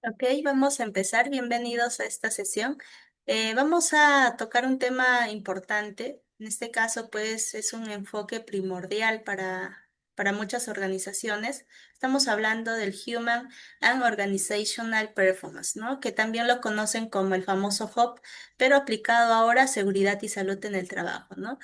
Ok, vamos a empezar. Bienvenidos a esta sesión. Vamos a tocar un tema importante. En este caso, pues, es un enfoque primordial para muchas organizaciones. Estamos hablando del Human and Organizational Performance, ¿no? Que también lo conocen como el famoso HOP, pero aplicado ahora a seguridad y salud en el trabajo, ¿no?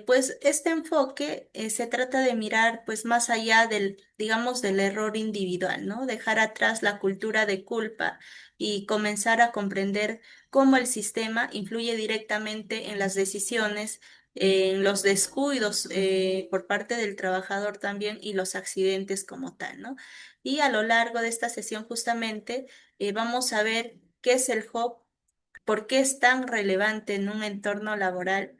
Pues este enfoque se trata de mirar pues más allá del, digamos, del error individual, ¿no? Dejar atrás la cultura de culpa y comenzar a comprender cómo el sistema influye directamente en las decisiones, en los descuidos por parte del trabajador también y los accidentes como tal, ¿no? Y a lo largo de esta sesión justamente vamos a ver qué es el HOP, por qué es tan relevante en un entorno laboral,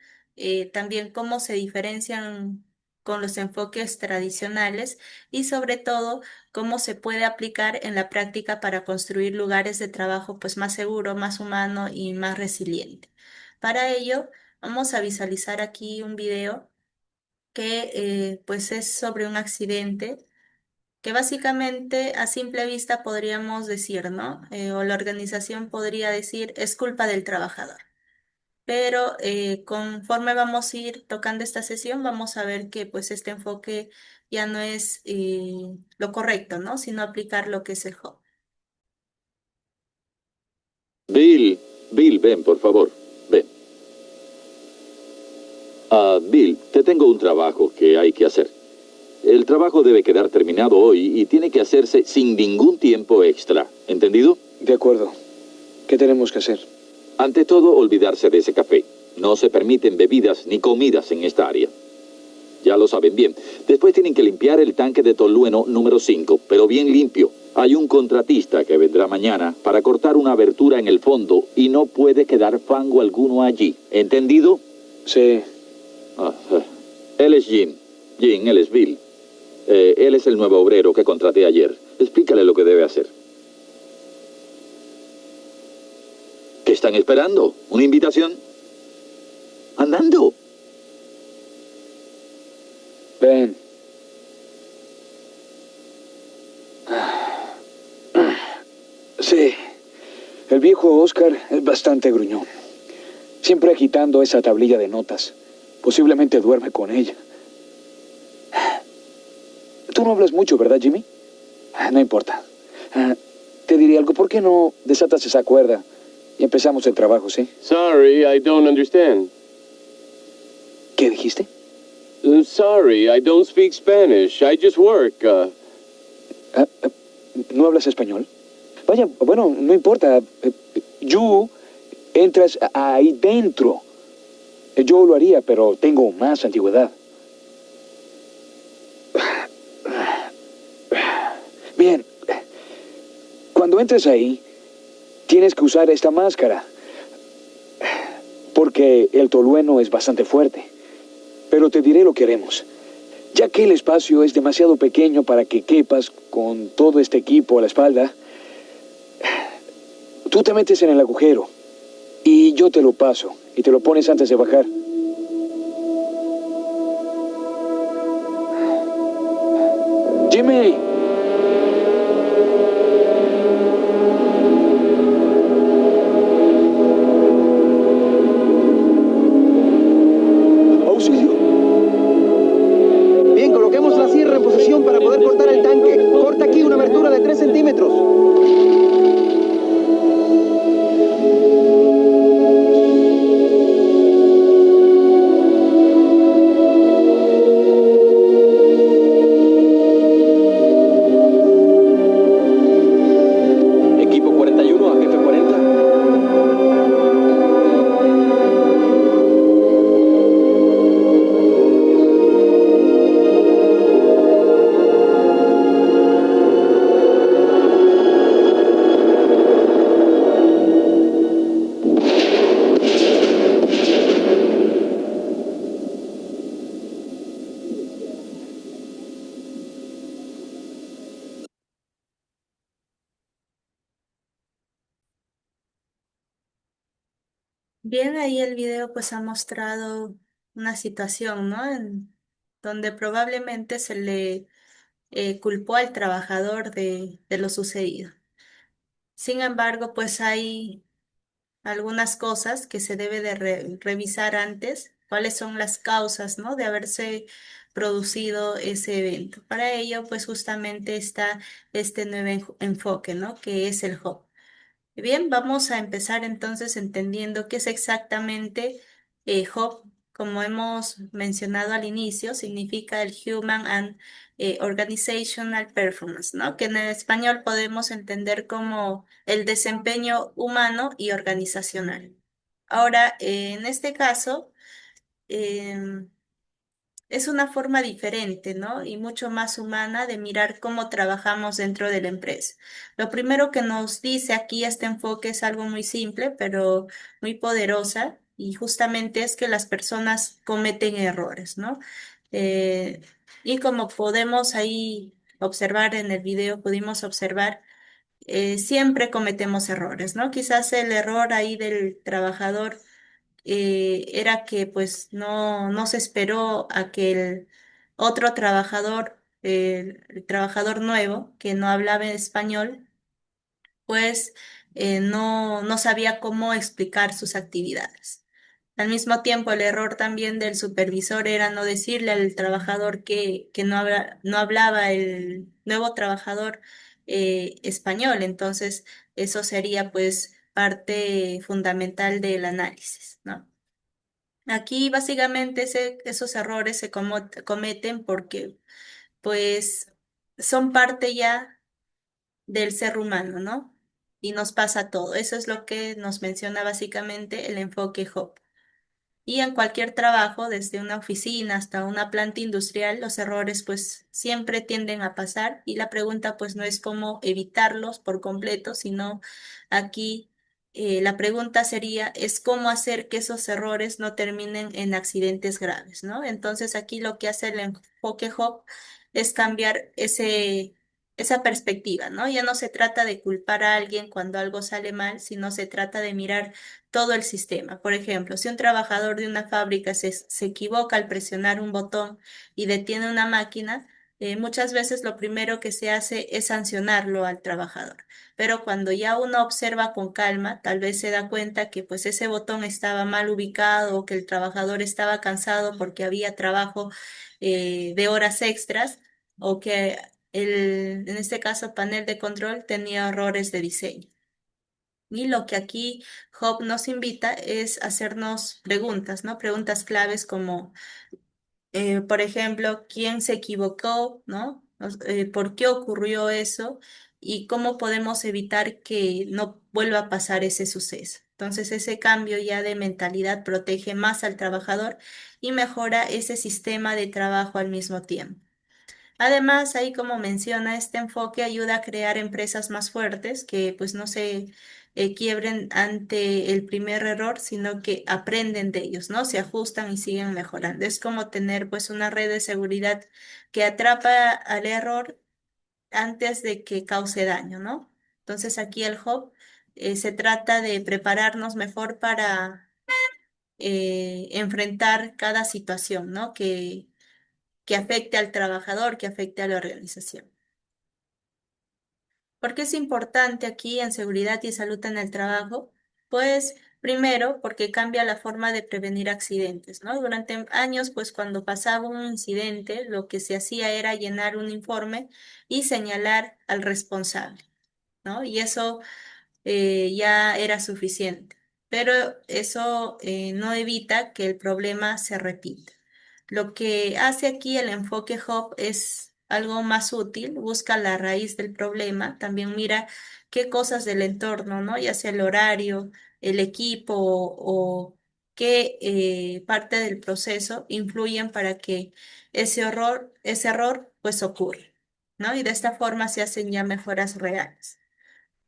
también cómo se diferencian con los enfoques tradicionales y sobre todo cómo se puede aplicar en la práctica para construir lugares de trabajo pues más seguro, más humano y más resiliente. Para ello, vamos a visualizar aquí un video que pues es sobre un accidente que básicamente a simple vista podríamos decir, ¿no? O la organización podría decir es culpa del trabajador. Pero conforme vamos a ir tocando esta sesión, vamos a ver que pues este enfoque ya no es lo correcto, ¿no? Sino aplicar lo que es el HOP. Bill, Bill, ven, por favor. Ven. Bill, te tengo un trabajo que hay que hacer. El trabajo debe quedar terminado hoy y tiene que hacerse sin ningún tiempo extra. ¿Entendido? De acuerdo. ¿Qué tenemos que hacer? Ante todo, olvidarse de ese café. No se permiten bebidas ni comidas en esta área. Ya lo saben bien. Después tienen que limpiar el tanque de tolueno número 5, pero bien limpio. Hay un contratista que vendrá mañana para cortar una abertura en el fondo y no puede quedar fango alguno allí. ¿Entendido? Sí. Ah, él es Jim. Jim, él es Bill. Él es el nuevo obrero que contraté ayer. Explícale lo que debe hacer. ¿Qué están esperando? ¿Una invitación? Andando. Ven. Sí. El viejo Oscar es bastante gruñón. Siempre agitando esa tablilla de notas. Posiblemente duerme con ella. Tú no hablas mucho, ¿verdad, Jimmy? No importa. Te diré algo. ¿Por qué no desatas esa cuerda y empezamos el trabajo, sí? Sorry, I don't understand. ¿Qué dijiste? Sorry, I don't speak Spanish. I just work. ¿No hablas español? Vaya, bueno, no importa. You entras ahí dentro. Yo lo haría, pero tengo más antigüedad. Bien. Cuando entres ahí, tienes que usar esta máscara. Porque el tolueno es bastante fuerte. Pero te diré lo que haremos. Ya que el espacio es demasiado pequeño para que quepas con todo este equipo a la espalda, tú te metes en el agujero y yo te lo paso y te lo pones antes de bajar. Jimmy. Auxilio. Bien, coloquemos la sierra en posición para poder cortar el tanque. Corta aquí una abertura de 3 centímetros. Equipo 41 a jefe 40. Bien, ahí el video pues ha mostrado una situación, ¿no? Donde probablemente se le culpó al trabajador de lo sucedido. Sin embargo, pues hay algunas cosas que se debe de revisar antes, cuáles son las causas, ¿no? De haberse producido ese evento. Para ello, pues justamente está este nuevo enfoque, ¿no? Que es el HOP. Bien, vamos a empezar entonces entendiendo qué es exactamente HOP. Como hemos mencionado al inicio, significa el Human and Organizational Performance, ¿no? Que en el español podemos entender como el desempeño humano y organizacional. Ahora, en este caso, em, es una forma diferente, ¿no? Y mucho más humana de mirar cómo trabajamos dentro de la empresa. Lo primero que nos dice aquí este enfoque es algo muy simple, pero muy poderosa, y justamente es que las personas cometen errores, ¿no? Eh, y como podemos ahí observar en el video, pudimos observar, siempre cometemos errores, ¿no? Quizás el error ahí del trabajador era que pues no se esperó a que el otro trabajador, el trabajador nuevo, que no hablaba español, pues no sabía cómo explicar sus actividades. Al mismo tiempo, el error también del supervisor era no decirle al trabajador que no hablaba el nuevo trabajador español. Entonces, eso sería pues parte fundamental del análisis, ¿no? Aquí básicamente esos errores se cometen porque pues son parte ya del ser humano, ¿no? Y nos pasa todo. Eso es lo que nos menciona básicamente el enfoque HOP. Y en cualquier trabajo, desde una oficina hasta una planta industrial, los errores pues siempre tienden a pasar y la pregunta pues no es cómo evitarlos por completo, sino aquí la pregunta sería es cómo hacer que esos errores no terminen en accidentes graves, ¿no? Entonces aquí lo que hace el enfoque HOP es cambiar esa perspectiva, ¿no? Ya no se trata de culpar a alguien cuando algo sale mal, sino se trata de mirar todo el sistema. Por ejemplo, si un trabajador de una fábrica se equivoca al presionar un botón y detiene una máquina, muchas veces lo primero que se hace es sancionarlo al trabajador. Pero cuando ya uno observa con calma, tal vez se da cuenta que pues ese botón estaba mal ubicado o que el trabajador estaba cansado porque había trabajo de horas extras o que en este caso, panel de control tenía errores de diseño. Y lo que aquí Job nos invita es hacernos preguntas, ¿no? Preguntas claves como, por ejemplo, ¿quién se equivocó, ¿no? ¿Por qué ocurrió eso? Y cómo podemos evitar que no vuelva a pasar ese suceso. Entonces, ese cambio ya de mentalidad protege más al trabajador y mejora ese sistema de trabajo al mismo tiempo. Además, ahí como menciona, este enfoque ayuda a crear empresas más fuertes que pues no se quiebren ante el primer error, sino que aprenden de ellos, ¿no? Se ajustan y siguen mejorando. Es como tener pues una red de seguridad que atrapa al error antes de que cause daño, ¿no? Entonces aquí el hub se trata de prepararnos mejor para enfrentar cada situación, ¿no? Que afecte al trabajador, que afecte a la organización. ¿Por qué es importante aquí en seguridad y salud en el trabajo? Pues primero, porque cambia la forma de prevenir accidentes, ¿no? Durante años, pues cuando pasaba un incidente, lo que se hacía era llenar un informe y señalar al responsable, ¿no? Y eso ya era suficiente. Pero eso no evita que el problema se repita. Lo que hace aquí el enfoque Hub es algo más útil, busca la raíz del problema, también mira qué cosas del entorno, ¿no? Ya sea el horario, el equipo o qué parte del proceso influyen para que ese error pues ocurra, ¿no? Y de esta forma se hacen ya mejoras reales.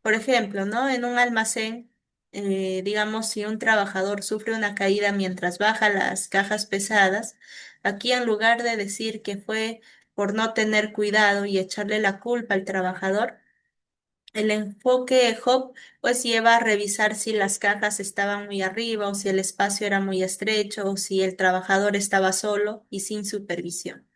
Por ejemplo, ¿no? En un almacén, digamos, si un trabajador sufre una caída mientras baja las cajas pesadas, aquí en lugar de decir que fue por no tener cuidado y echarle la culpa al trabajador, el enfoque Hop pues lleva a revisar si las cajas estaban muy arriba o si el espacio era muy estrecho o si el trabajador estaba solo y sin supervisión.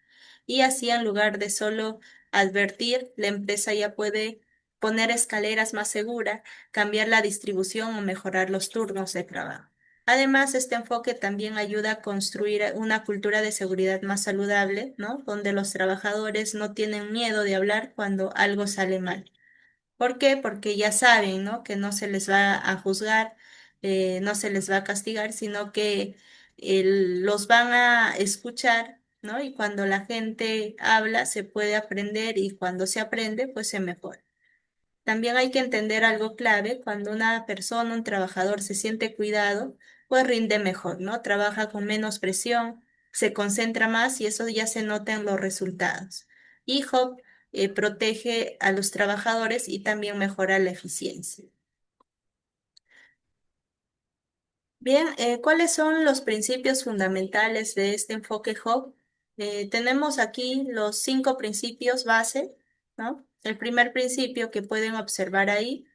Y así en lugar de solo advertir, la empresa ya puede poner escaleras más seguras, cambiar la distribución o mejorar los turnos de trabajo. Además, este enfoque también ayuda a construir una cultura de seguridad más saludable, ¿no? Donde los trabajadores no tienen miedo de hablar cuando algo sale mal. ¿Por qué? Porque ya saben, ¿no? Que no se les va a juzgar, no se les va a castigar, sino que los van a escuchar, ¿no? Y cuando la gente habla, se puede aprender y cuando se aprende, pues se mejora. También hay que entender algo clave, cuando una persona, un trabajador se siente cuidado, pues rinde mejor, ¿no? Trabaja con menos presión, se concentra más y eso ya se nota en los resultados. Y Hub protege a los trabajadores y también mejora la eficiencia. Bien, ¿cuáles son los principios fundamentales de este enfoque Hub? Tenemos aquí los 5 principios base, ¿no? El primer principio que pueden observar ahí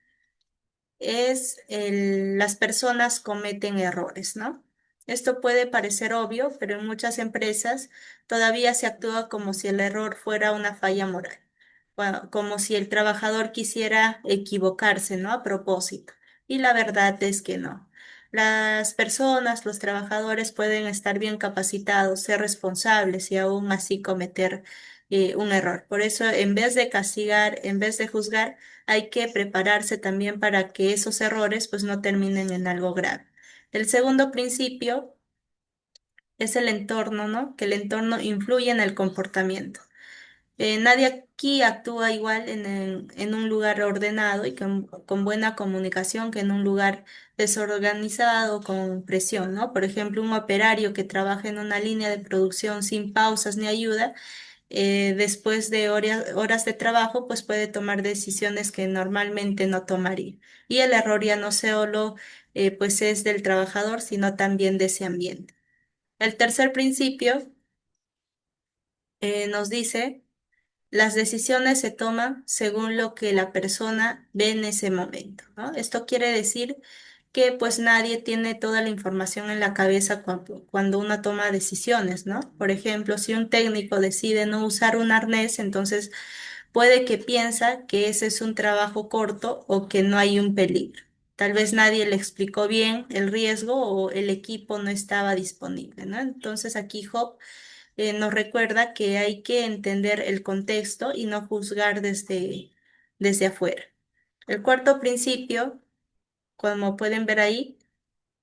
es las personas cometen errores, ¿no? Esto puede parecer obvio, pero en muchas empresas todavía se actúa como si el error fuera una falla moral, como si el trabajador quisiera equivocarse, ¿no? A propósito. Y la verdad es que no. Las personas, los trabajadores pueden estar bien capacitados, ser responsables y aún así cometer un error. Por eso, en vez de castigar, en vez de juzgar, hay que prepararse también para que esos errores pues no terminen en algo grave. El segundo principio es el entorno, ¿no? Que el entorno influye en el comportamiento. Nadie aquí actúa igual en un lugar ordenado y con buena comunicación que en un lugar desorganizado con presión, ¿no? Por ejemplo, un operario que trabaja en una línea de producción sin pausas ni ayuda después de horas de trabajo, pues puede tomar decisiones que normalmente no tomaría. Y el error ya no solo pues es del trabajador, sino también de ese ambiente. El tercer principio nos dice, las decisiones se toman según lo que la persona ve en ese momento, ¿no? Esto quiere decir que pues nadie tiene toda la información en la cabeza cuando uno toma decisiones, ¿no? Por ejemplo, si un técnico decide no usar un arnés, entonces puede que piensa que ese es un trabajo corto o que no hay un peligro. Tal vez nadie le explicó bien el riesgo o el equipo no estaba disponible, ¿no? Entonces aquí Job nos recuerda que hay que entender el contexto y no juzgar desde afuera. El cuarto principio, como pueden ver ahí,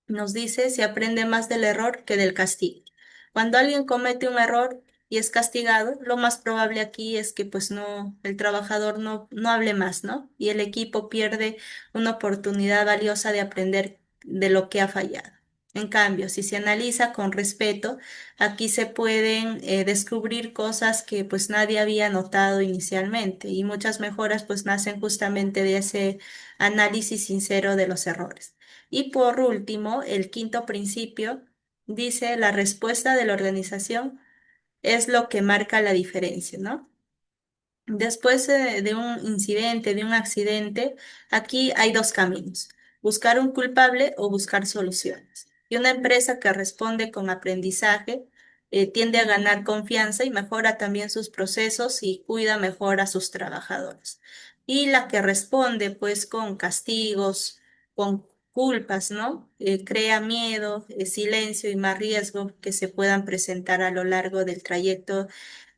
nos dice, se aprende más del error que del castigo. Cuando alguien comete un error y es castigado, lo más probable aquí es que pues no, el trabajador no hable más, ¿no? Y el equipo pierde una oportunidad valiosa de aprender de lo que ha fallado. En cambio, si se analiza con respeto, aquí se pueden descubrir cosas que pues nadie había notado inicialmente y muchas mejoras pues nacen justamente de ese análisis sincero de los errores. Y por último, el quinto principio dice, la respuesta de la organización es lo que marca la diferencia, ¿no? Después de un incidente, de un accidente, aquí hay dos caminos, buscar un culpable o buscar soluciones. Y una empresa que responde con aprendizaje tiende a ganar confianza y mejora también sus procesos y cuida mejor a sus trabajadores. Y la que responde pues con castigos, con culpas, ¿no? Crea miedo, silencio y más riesgo que se puedan presentar a lo largo del trayecto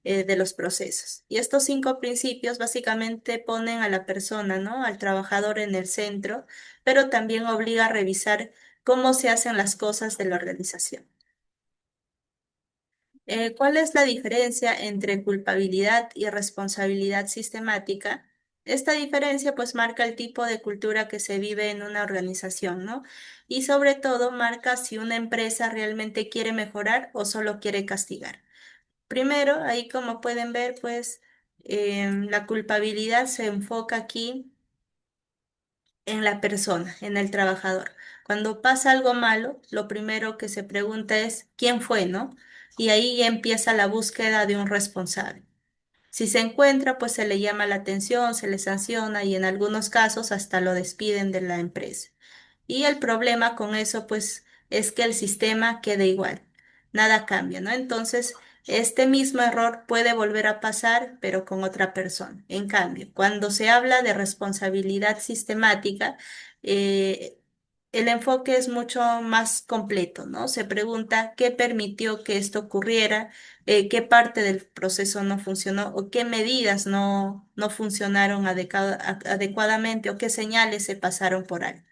de los procesos. Y estos 5 principios básicamente ponen a la persona, ¿no? Al trabajador en el centro, pero también obliga a revisar cómo se hacen las cosas de la organización. ¿Cuál es la diferencia entre culpabilidad y responsabilidad sistemática? Esta diferencia pues marca el tipo de cultura que se vive en una organización, ¿no? Y sobre todo marca si una empresa realmente quiere mejorar o solo quiere castigar. Primero, ahí como pueden ver, pues la culpabilidad se enfoca aquí en la persona, en el trabajador. Cuando pasa algo malo, lo primero que se pregunta es ¿quién fue, no? Y ahí ya empieza la búsqueda de un responsable. Si se encuentra, pues se le llama la atención, se le sanciona y en algunos casos hasta lo despiden de la empresa. Y el problema con eso, pues, es que el sistema queda igual, nada cambia, ¿no? Entonces, Este mismo error puede volver a pasar, pero con otra persona. En cambio, cuando se habla de responsabilidad sistemática, eh, el enfoque es mucho más completo, ¿no? Se pregunta qué permitió que esto ocurriera, qué parte del proceso no funcionó o qué medidas no funcionaron adecuadamente o qué señales se pasaron por alto.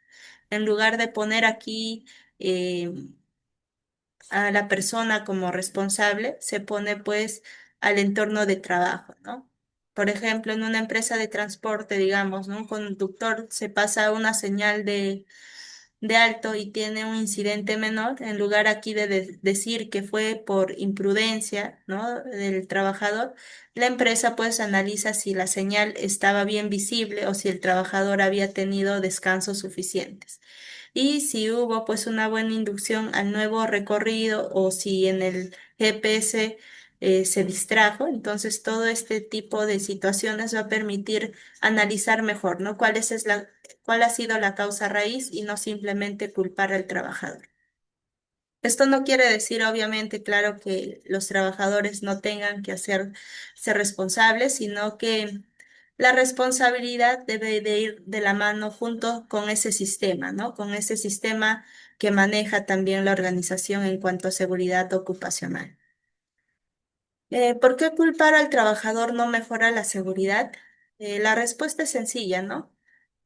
En lugar de poner aquí eh, a la persona como responsable, se pone pues al entorno de trabajo, ¿no? Por ejemplo, en una empresa de transporte, digamos, ¿no? Un conductor se pasa una señal de alto y tiene un incidente menor, en lugar aquí de decir que fue por imprudencia, ¿no? Del trabajador, la empresa pues analiza si la señal estaba bien visible o si el trabajador había tenido descansos suficientes. Y si hubo pues una buena inducción al nuevo recorrido o si en el GPS se distrajo, entonces todo este tipo de situaciones va a permitir analizar mejor, ¿no? Cuál ha sido la causa raíz y no simplemente culpar al trabajador. Esto no quiere decir, obviamente, claro, que los trabajadores no tengan que ser responsables, sino que la responsabilidad debe de ir de la mano junto con ese sistema, ¿no? Con ese sistema que maneja también la organización en cuanto a seguridad ocupacional. ¿Por qué culpar al trabajador no mejora la seguridad? La respuesta es sencilla, ¿no?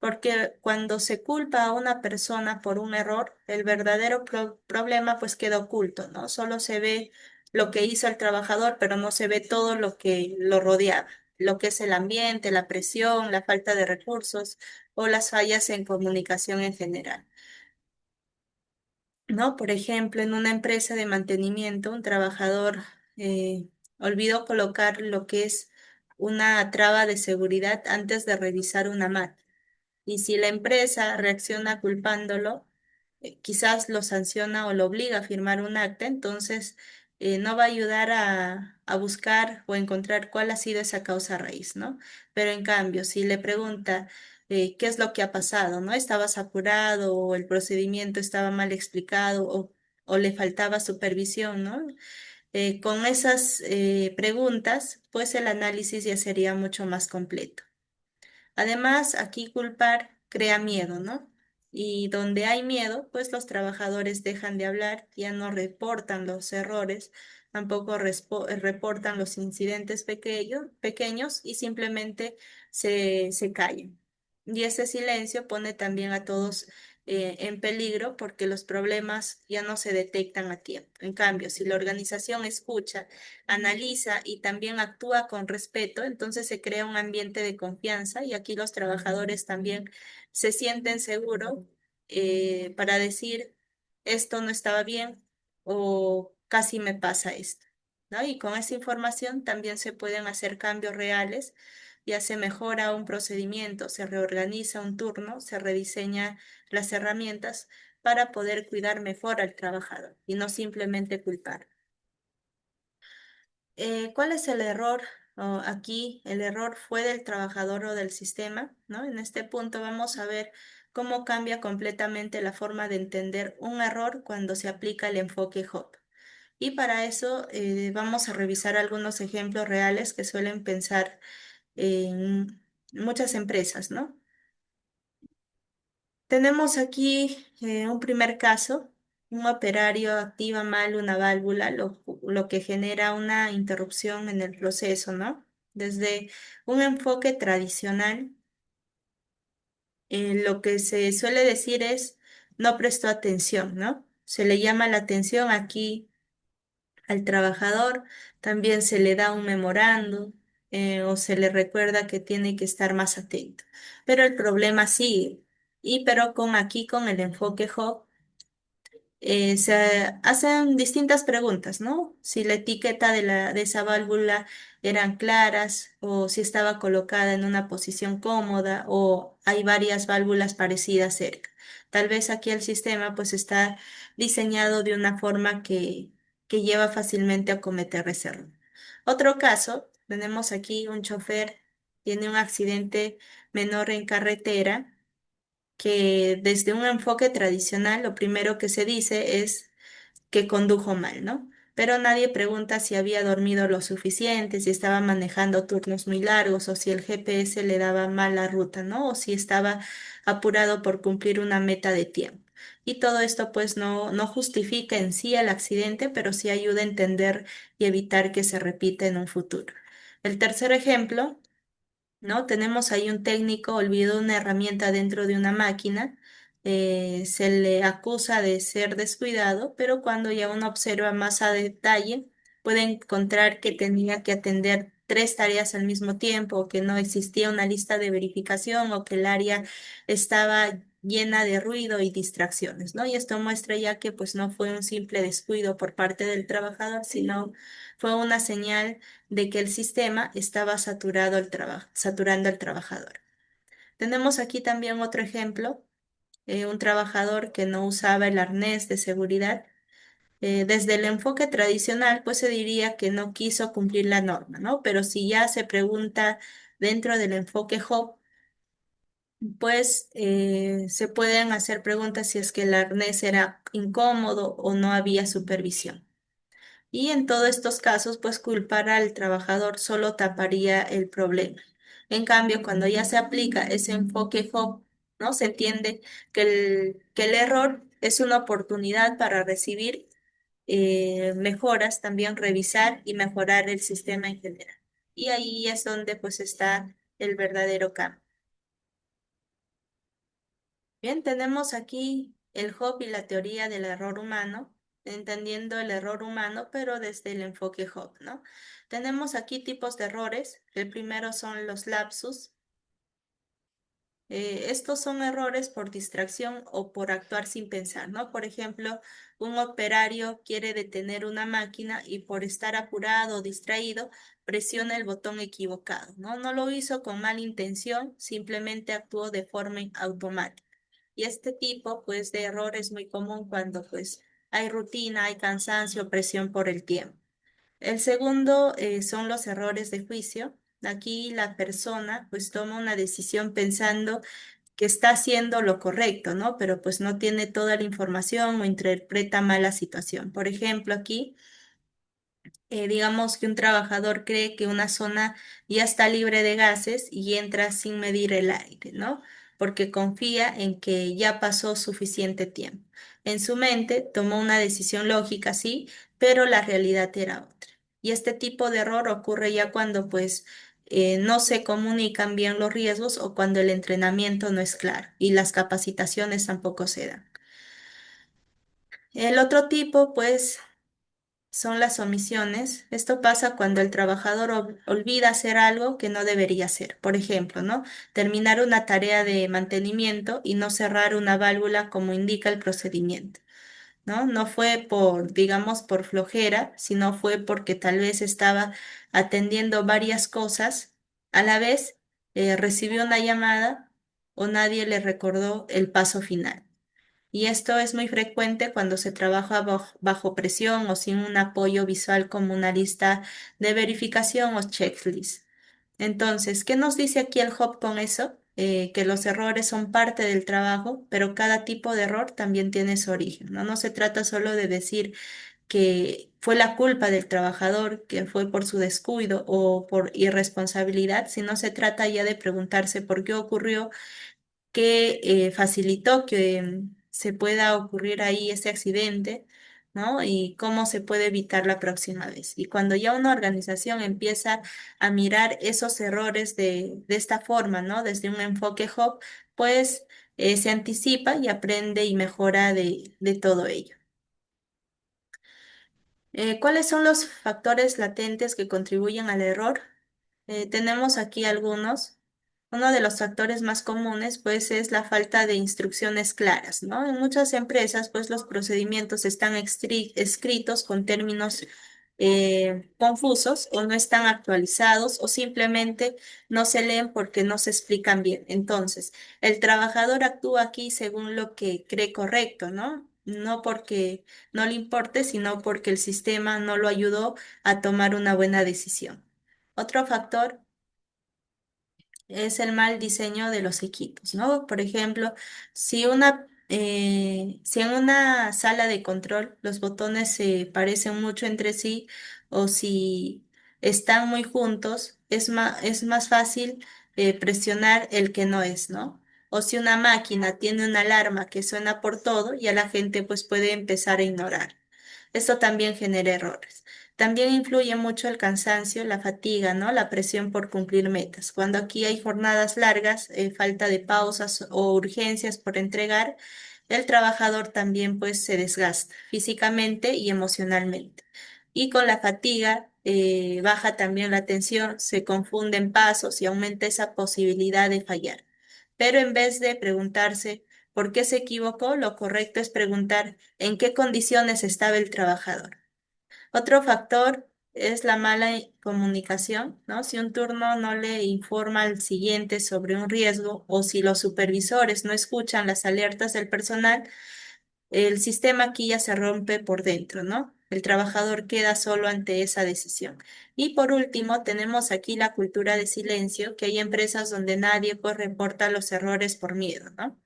Porque cuando se culpa a una persona por un error, el verdadero problema pues queda oculto, ¿no? Solo se ve lo que hizo el trabajador, pero no se ve todo lo que lo rodeaba, lo que es el ambiente, la presión, la falta de recursos o las fallas en comunicación en general. ¿No? Por ejemplo, en una empresa de mantenimiento, un trabajador eh, olvidó colocar lo que es una traba de seguridad antes de revisar una máquina. Y si la empresa reacciona culpándolo, quizás lo sanciona o lo obliga a firmar un acta, entonces no va a ayudar a buscar o encontrar cuál ha sido esa causa raíz, ¿no? Pero en cambio, si le pregunta qué es lo que ha pasado, ¿no? ¿Estabas apurado o el procedimiento estaba mal explicado o le faltaba supervisión, ¿no? Con esas preguntas, pues el análisis ya sería mucho más completo. Además, aquí culpar crea miedo, ¿no? Y donde hay miedo, pues los trabajadores dejan de hablar, ya no reportan los errores, tampoco reportan los incidentes pequeños y simplemente se callan. Y ese silencio pone también a todos en peligro porque los problemas ya no se detectan a tiempo. En cambio, si la organización escucha, analiza y también actúa con respeto, entonces se crea un ambiente de confianza y aquí los trabajadores también se sienten seguros para decir esto no estaba bien o casi me pasa esto, ¿no? Y con esa información también se pueden hacer cambios reales, ya se mejora un procedimiento, se reorganiza un turno, se rediseña las herramientas para poder cuidar mejor al trabajador y no simplemente culpar. ¿Cuál es el error? Aquí el error fue del trabajador o del sistema, ¿no? En este punto vamos a ver cómo cambia completamente la forma de entender un error cuando se aplica el enfoque HOP. Y para eso vamos a revisar algunos ejemplos reales que suelen pensar en muchas empresas, ¿no? Tenemos aquí un primer caso. Un operario activa mal una válvula, lo que genera una interrupción en el proceso, ¿no? Desde un enfoque tradicional, lo que se suele decir es no prestó atención, ¿no? Se le llama la atención aquí al trabajador, también se le da un memorando o se le recuerda que tiene que estar más atento. Pero el problema sigue. Pero con el enfoque HOP, se hacen distintas preguntas, ¿no? Si la etiqueta de esa válvula eran claras o si estaba colocada en una posición cómoda o hay varias válvulas parecidas cerca. Tal vez aquí el sistema pues está diseñado de una forma que lleva fácilmente a cometer ese error. Otro caso, tenemos aquí un chofer, tiene un accidente menor en carretera que desde un enfoque tradicional lo primero que se dice es que condujo mal, ¿no? pero nadie pregunta si había dormido lo suficiente, si estaba manejando turnos muy largos o si el GPS le daba mala ruta, ¿no? O si estaba apurado por cumplir una meta de tiempo. Y todo esto pues no justifica en sí el accidente, pero sí ayuda a entender y evitar que se repita en un futuro. El tercer ejemplo, ¿no? Tenemos ahí un técnico, olvidó una herramienta dentro de una máquina, se le acusa de ser descuidado, pero cuando ya uno observa más a detalle, puede encontrar que tenía que atender tres tareas al mismo tiempo, o que no existía una lista de verificación, o que el área estaba llena de ruido y distracciones, ¿no? Y esto muestra ya que pues no fue un simple descuido por parte del trabajador, sino fue una señal de que el sistema estaba saturando al trabajador. Tenemos aquí también otro ejemplo, un trabajador que no usaba el arnés de seguridad. Desde el enfoque tradicional, pues se diría que no quiso cumplir la norma, ¿no? Pero si ya se pregunta dentro del enfoque Hub, pues se pueden hacer preguntas si es que el arnés era incómodo o no había supervisión. Y en todos estos casos, pues culpar al trabajador solo taparía el problema. En cambio, cuando ya se aplica ese enfoque HOP, ¿no? Se entiende que el error es una oportunidad para recibir mejoras, también revisar y mejorar el sistema en general. Y ahí es donde pues está el verdadero cambio. Bien, tenemos aquí el HOP y la teoría del error humano, entendiendo el error humano, pero desde el enfoque HOP, ¿no? Tenemos aquí tipos de errores. El primero son los lapsus. Estos son errores por distracción o por actuar sin pensar, ¿no? Por ejemplo, un operario quiere detener una máquina y por estar apurado o distraído, presiona el botón equivocado, ¿no? No lo hizo con mala intención, simplemente actuó de forma automática. Y este tipo, pues, de error es muy común cuando, pues, hay rutina, hay cansancio, presión por el tiempo. El segundo son los errores de juicio. Aquí la persona, pues, toma una decisión pensando que está haciendo lo correcto, ¿no? Pero, pues, no tiene toda la información o interpreta mal la situación. Por ejemplo, aquí digamos que un trabajador cree que una zona ya está libre de gases y entra sin medir el aire, ¿no? Porque confía en que ya pasó suficiente tiempo. En su mente tomó una decisión lógica, sí, pero la realidad era otra. Y este tipo de error ocurre ya cuando pues no se comunican bien los riesgos o cuando el entrenamiento no es claro y las capacitaciones tampoco se dan. El otro tipo, pues, son las omisiones. Esto pasa cuando el trabajador olvida hacer algo que no debería hacer. Por ejemplo, ¿no? Terminar una tarea de mantenimiento y no cerrar una válvula como indica el procedimiento, ¿no? No fue por, digamos, por flojera, sino fue porque tal vez estaba atendiendo varias cosas a la vez, recibió una llamada o nadie le recordó el paso final. Y esto es muy frecuente cuando se trabaja bajo presión o sin un apoyo visual como una lista de verificación o checklist. Entonces, ¿qué nos dice aquí el Hub con eso? Que los errores son parte del trabajo, pero cada tipo de error también tiene su origen, ¿no? No se trata solo de decir que fue la culpa del trabajador, que fue por su descuido o por irresponsabilidad, sino se trata ya de preguntarse por qué ocurrió, que facilitó que se pueda ocurrir ahí ese accidente, ¿no? Y cómo se puede evitar la próxima vez. Y cuando ya una organización empieza a mirar esos errores de esta forma, ¿no? Desde un enfoque hub, pues se anticipa y aprende y mejora de todo ello. ¿Cuáles son los factores latentes que contribuyen al error? Tenemos aquí algunos. Uno de los factores más comunes, pues, es la falta de instrucciones claras, ¿no? En muchas empresas, pues, los procedimientos están escritos con términos confusos o no están actualizados o simplemente no se leen porque no se explican bien. Entonces, el trabajador actúa aquí según lo que cree correcto, ¿no? No porque no le importe, sino porque el sistema no lo ayudó a tomar una buena decisión. Otro factor es el mal diseño de los equipos, ¿no? Por ejemplo, si una Si en una sala de control los botones se parecen mucho entre sí o si están muy juntos, es más fácil presionar el que no es, ¿no? O si una máquina tiene una alarma que suena por todo, ya la gente pues puede empezar a ignorar. Esto también genera errores. También influye mucho el cansancio, la fatiga, ¿no? La presión por cumplir metas. Cuando aquí hay jornadas largas, falta de pausas o urgencias por entregar, el trabajador también pues se desgasta físicamente y emocionalmente. Y con la fatiga baja también la tensión, se confunden pasos y aumenta esa posibilidad de fallar. Pero en vez de preguntarse por qué se equivocó, lo correcto es preguntar en qué condiciones estaba el trabajador. Otro factor es la mala comunicación, ¿no? Si un turno no le informa al siguiente sobre un riesgo o si los supervisores no escuchan las alertas del personal, el sistema aquí ya se rompe por dentro, ¿no? El trabajador queda solo ante esa decisión. Y por último, tenemos aquí la cultura de silencio, que hay empresas donde nadie pues reporta los errores por miedo, ¿no?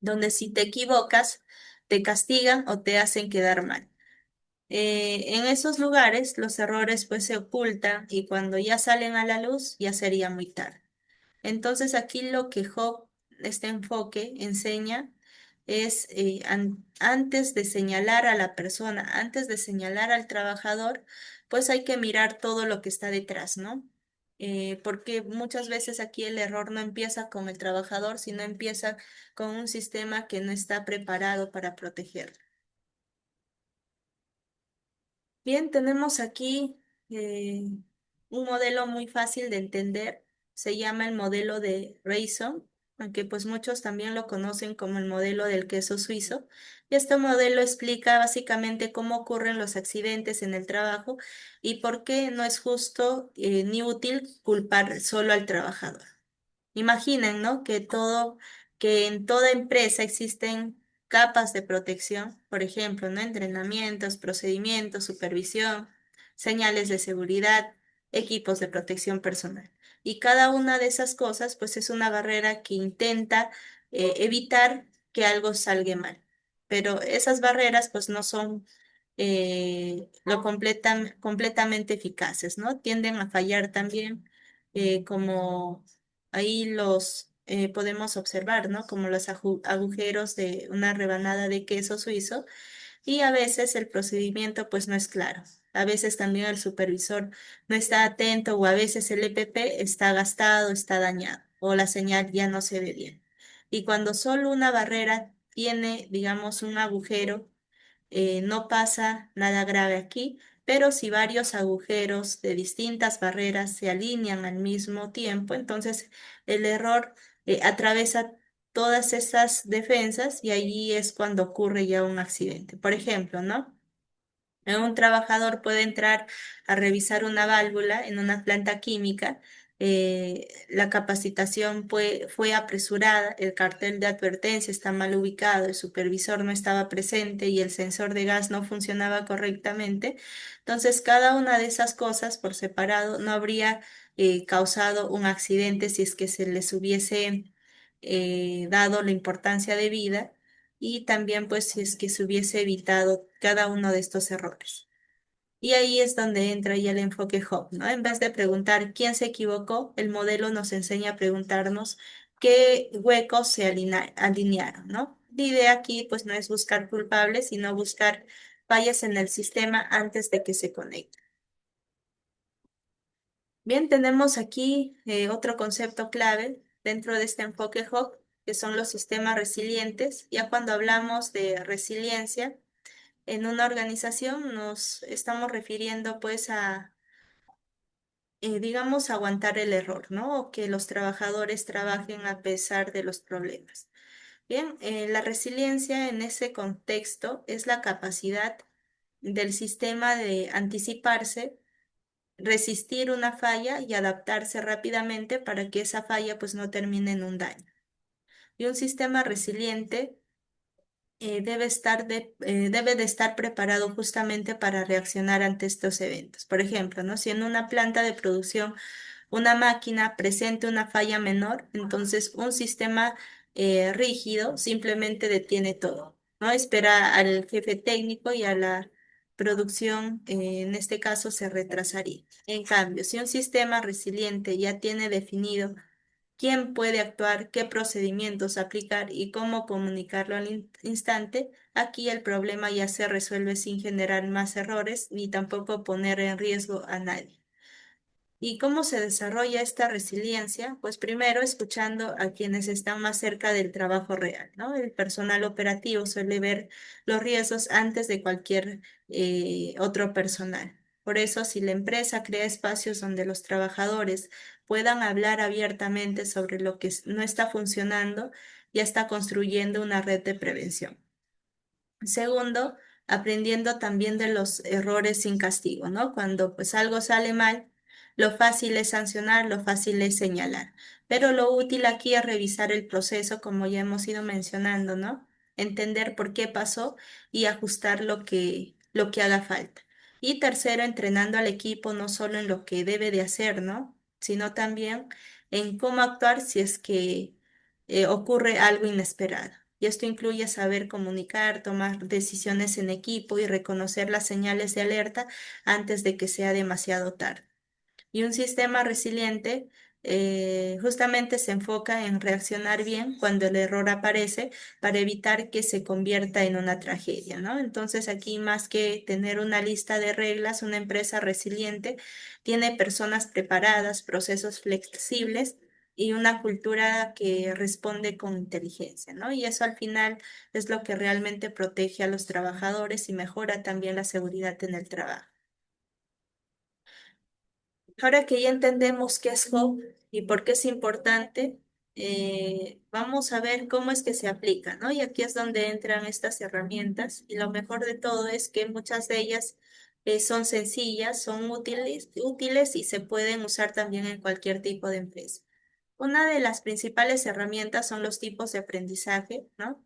Donde si te equivocas, te castigan o te hacen quedar mal. En esos lugares los errores pues se ocultan y cuando ya salen a la luz ya sería muy tarde. Entonces aquí lo que Job, este enfoque, enseña es antes de señalar a la persona, antes de señalar al trabajador, pues hay que mirar todo lo que está detrás, ¿no? Porque muchas veces aquí el error no empieza con el trabajador, sino empieza con un sistema que no está preparado para protegerlo. Bien, tenemos aquí eh, un modelo muy fácil de entender. Se llama el modelo de Rayson, aunque pues muchos también lo conocen como el modelo del queso suizo. Y este modelo explica básicamente cómo ocurren los accidentes en el trabajo y por qué no es justo ni útil culpar solo al trabajador. Imaginen, ¿no? Que en toda empresa existen capas de protección, por ejemplo, ¿no? Entrenamientos, procedimientos, supervisión, señales de seguridad, equipos de protección personal. Y cada una de esas cosas, pues es una barrera que intenta evitar que algo salga mal. Pero esas barreras, pues no son completamente eficaces, ¿no? Tienden a fallar también como ahí los podemos observar, ¿no? Como los agujeros de una rebanada de queso suizo y a veces el procedimiento pues no es claro. A veces también el supervisor no está atento o a veces el EPP está gastado, está dañado o la señal ya no se ve bien. Y cuando solo una barrera tiene, digamos, un agujero, no pasa nada grave aquí, pero si varios agujeros de distintas barreras se alinean al mismo tiempo, entonces el error atraviesa todas esas defensas y ahí es cuando ocurre ya un accidente. Por ejemplo, ¿no? Un trabajador puede entrar a revisar una válvula en una planta química. La capacitación fue apresurada, el cartel de advertencia está mal ubicado, el supervisor no estaba presente y el sensor de gas no funcionaba correctamente. Entonces, cada una de esas cosas por separado no habría causado un accidente si es que se les hubiese dado la importancia debida y también pues si es que se hubiese evitado cada uno de estos errores. Y ahí es donde entra ya el enfoque Hub, ¿no? En vez de preguntar quién se equivocó, el modelo nos enseña a preguntarnos qué huecos se alinearon, ¿no? La idea aquí pues no es buscar culpables, sino buscar fallas en el sistema antes de que se conecte. Bien, tenemos aquí otro concepto clave dentro de este enfoque Hub, que son los sistemas resilientes. Ya cuando hablamos de resiliencia, en una organización nos estamos refiriendo pues a, digamos, aguantar el error, ¿no? O que los trabajadores trabajen a pesar de los problemas. Bien, la resiliencia en ese contexto es la capacidad del sistema de anticiparse, resistir una falla y adaptarse rápidamente para que esa falla pues no termine en un daño. Y un sistema resiliente debe de estar preparado justamente para reaccionar ante estos eventos. Por ejemplo, ¿no? Si en una planta de producción una máquina presente una falla menor, entonces un sistema rígido, simplemente detiene todo, ¿no? Espera al jefe técnico y a la producción, en este caso, se retrasaría. En cambio, si un sistema resiliente ya tiene definido quién puede actuar, qué procedimientos aplicar y cómo comunicarlo al instante, aquí el problema ya se resuelve sin generar más errores ni tampoco poner en riesgo a nadie. ¿Y cómo se desarrolla esta resiliencia? Pues primero escuchando a quienes están más cerca del trabajo real, ¿no? El personal operativo suele ver los riesgos antes de cualquier otro personal. Por eso, si la empresa crea espacios donde los trabajadores puedan hablar abiertamente sobre lo que no está funcionando, ya está construyendo una red de prevención. Segundo, aprendiendo también de los errores sin castigo, ¿no? Cuando pues algo sale mal, lo fácil es sancionar, lo fácil es señalar. Pero lo útil aquí es revisar el proceso, como ya hemos ido mencionando, ¿no? Entender por qué pasó y ajustar lo que haga falta. Y tercero, entrenando al equipo no solo en lo que debe de hacer, ¿no? Sino también en cómo actuar si es que ocurre algo inesperado. Y esto incluye saber comunicar, tomar decisiones en equipo y reconocer las señales de alerta antes de que sea demasiado tarde. Y un sistema resiliente justamente se enfoca en reaccionar bien cuando el error aparece para evitar que se convierta en una tragedia, ¿no? Entonces aquí más que tener una lista de reglas, una empresa resiliente tiene personas preparadas, procesos flexibles y una cultura que responde con inteligencia, ¿no? Y eso al final es lo que realmente protege a los trabajadores y mejora también la seguridad en el trabajo. Ahora que ya entendemos qué es HOP y por qué es importante, vamos a ver cómo es que se aplica, ¿no? Y aquí es donde entran estas herramientas y lo mejor de todo es que muchas de ellas son sencillas, son útiles y se pueden usar también en cualquier tipo de empresa. Una de las principales herramientas son los tipos de aprendizaje, ¿no?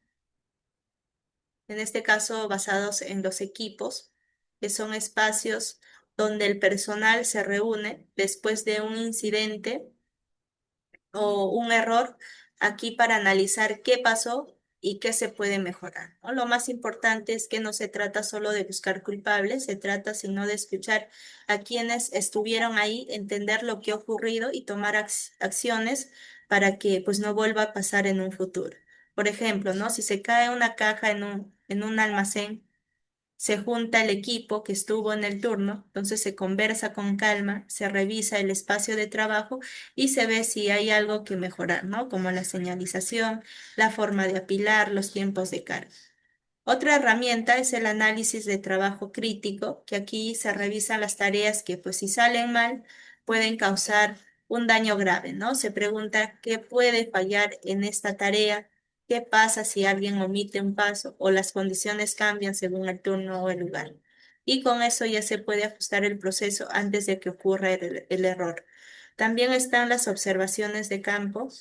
En este caso basados en los equipos, que son espacios donde el personal se reúne después de un incidente o un error aquí para analizar qué pasó y qué se puede mejorar, ¿no? Lo más importante es que no se trata solo de buscar culpables, se trata sino de escuchar a quienes estuvieron ahí, entender lo que ha ocurrido y tomar acciones para que pues no vuelva a pasar en un futuro. Por ejemplo, ¿no? Si se cae una caja en un almacén, se junta el equipo que estuvo en el turno, entonces se conversa con calma, se revisa el espacio de trabajo y se ve si hay algo que mejorar, ¿no? Como la señalización, la forma de apilar, los tiempos de carga. Otra herramienta es el análisis de trabajo crítico, que aquí se revisan las tareas que, pues, si salen mal, pueden causar un daño grave, ¿no? Se pregunta qué puede fallar en esta tarea, qué pasa si alguien omite un paso o las condiciones cambian según el turno o el lugar. Y con eso ya se puede ajustar el proceso antes de que ocurra el error. También están las observaciones de campo.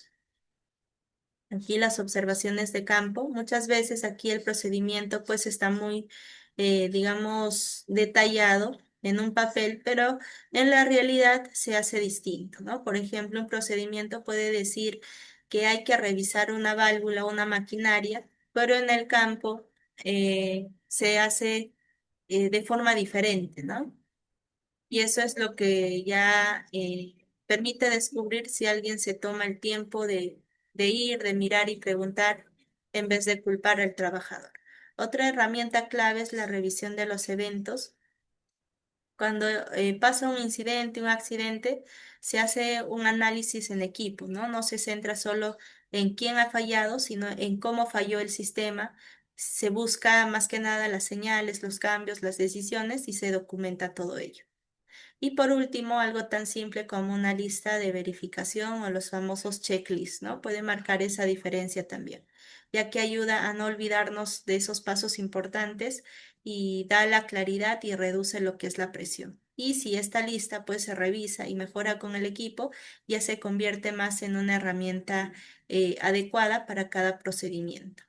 Aquí las observaciones de campo, muchas veces aquí el procedimiento pues está muy, digamos, detallado en un papel, pero en la realidad se hace distinto, ¿no? Por ejemplo, un procedimiento puede decir que hay que revisar una válvula o una maquinaria, pero en el campo se hace de forma diferente, ¿no? Y eso es lo que ya permite descubrir si alguien se toma el tiempo de ir, de mirar y preguntar en vez de culpar al trabajador. Otra herramienta clave es la revisión de los eventos. Cuando pasa un incidente, un accidente, se hace un análisis en equipo, ¿no? No se centra solo en quién ha fallado, sino en cómo falló el sistema. Se busca más que nada las señales, los cambios, las decisiones y se documenta todo ello. Y por último, algo tan simple como una lista de verificación o los famosos checklists, ¿no? Puede marcar esa diferencia también, ya que ayuda a no olvidarnos de esos pasos importantes y da la claridad y reduce lo que es la presión. Y si esta lista pues se revisa y mejora con el equipo, ya se convierte más en una herramienta adecuada para cada procedimiento.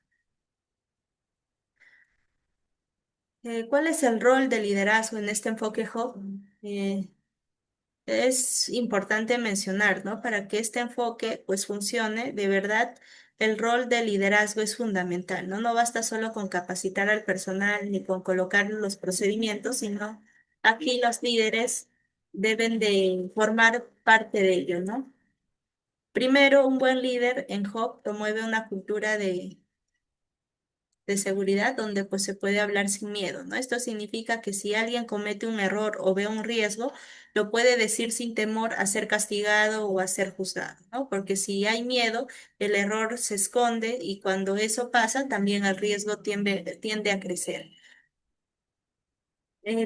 ¿Cuál es el rol del liderazgo en este enfoque Hub? Es importante mencionar, ¿no? Para que este enfoque pues funcione, de verdad, el rol de liderazgo es fundamental, ¿no? No basta solo con capacitar al personal ni con colocar los procedimientos, sino aquí los líderes deben de formar parte de ello, ¿no? Primero, un buen líder en Hub promueve una cultura de seguridad donde pues se puede hablar sin miedo, ¿no? Esto significa que si alguien comete un error o ve un riesgo, lo puede decir sin temor a ser castigado o a ser juzgado, ¿no? Porque si hay miedo, el error se esconde y cuando eso pasa, también el riesgo tiende a crecer.